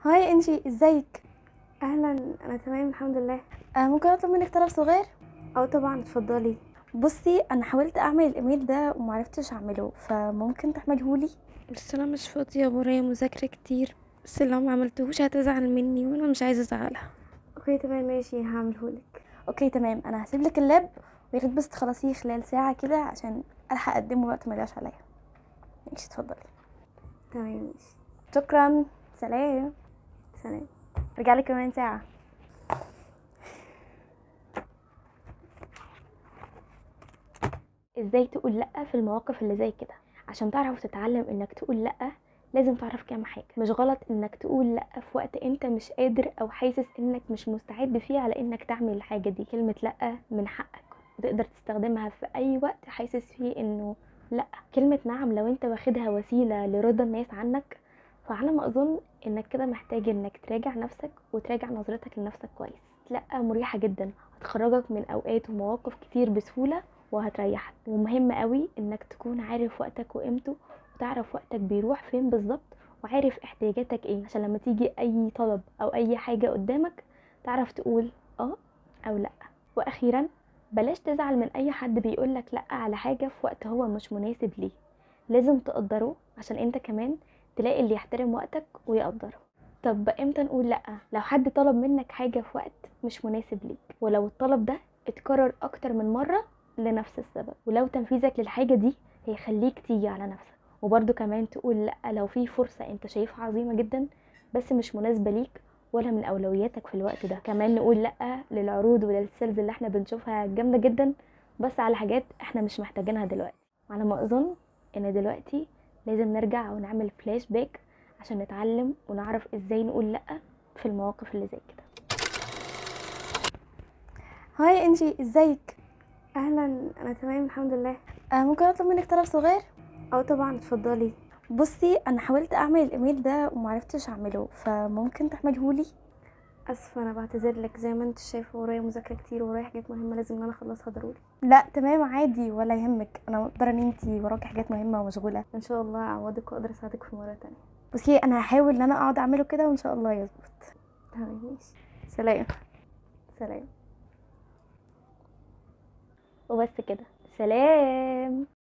هاي انجي، ازيك؟ اهلا. انا تمام الحمد لله. ممكن اطلب منك طلب صغير؟ او طبعا اتفضلي. بصي، انا حاولت اعمل الايميل ده ومعرفتش اعمله، فممكن تعملهولي؟ بس انا مش فاضيه، ورايا مذاكره كتير. بس لو ما عملتهوش هتزعل مني وانا مش عايزه ازعلها. اوكي تمام ماشي هعملهولك. اوكي تمام، انا هسيب لك اللاب، ويا ريت بس تخلصيه خلال ساعه كده عشان الحق اقدمه وقت ما يضيعش عليا. ماشي، اتفضلي. تمام ماشي. شكرا، سلام. سلام. رجع لك كمان ساعه. ازاي تقول لا في المواقف اللي زي كده؟ عشان تعرف تتعلم انك تقول لا لازم تعرف كام حاجه. مش غلط انك تقول لا في وقت انت مش قادر او حاسس انك مش مستعد فيه على انك تعمل الحاجه دي. كلمه لا من حقك وتقدر تستخدمها في اي وقت حاسس فيه انه لا. كلمه نعم لو انت واخدها وسيله لرضا الناس عنك، فعلى ما اظن انك كده محتاج انك تراجع نفسك وتراجع نظرتك لنفسك كويس. لا مريحه جدا، هتخرجك من اوقات ومواقف كتير بسهوله وهتريحك. ومهم قوي انك تكون عارف وقتك وقيمته، وتعرف وقتك بيروح فين بالظبط، وعارف احتياجاتك ايه، عشان لما تيجي اي طلب او اي حاجة قدامك تعرف تقول اه او لا. واخيرا، بلاش تزعل من اي حد بيقولك لا على حاجة في وقت هو مش مناسب ليه. لازم تقدره عشان انت كمان تلاقي اللي يحترم وقتك ويقدره. طب امتى نقول لا؟ لو حد طلب منك حاجة في وقت مش مناسب ليك، ولو الطلب ده اتكرر اكتر من مرة لنفس السبب، ولو تنفيذك للحاجة دي هيخليك تيجي على نفسك. وبرده كمان تقول لأ لو في فرصة انت شايفها عظيمة جدا بس مش مناسبة ليك ولا من أولوياتك في الوقت ده. كمان نقول لأ للعروض وللسيلز اللي احنا بنشوفها جامدة جدا بس على حاجات احنا مش محتاجينها دلوقتي. على ما أظن ان دلوقتي لازم نرجع ونعمل فلاش باك عشان نتعلم ونعرف ازاي نقول لأ في المواقف اللي زي كده. هاي انجي، ازيك؟ اهلا. انا تمام الحمد لله. ممكن اطلب منك طلب صغير؟ او طبعا اتفضلي. بصي، انا حاولت اعمل الايميل ده ومعرفتش اعمله، فممكن تعملهولي؟ اسفه، انا بعتذر لك. زي ما انت شايفه ورايا مذاكره كتير ورايا حاجات مهمه لازم ان انا اخلصها ضروري. لا تمام عادي، ولا يهمك، انا مقدره ان انتي وراكي حاجات مهمه ومشغوله. ان شاء الله اعوضك واقدر اساعدك في مره تانية. بصي، انا هحاول ان انا اقعد اعمله كده وان شاء الله يظبط. تمام ماشي. سلام. سلام. وبس كده، سلام.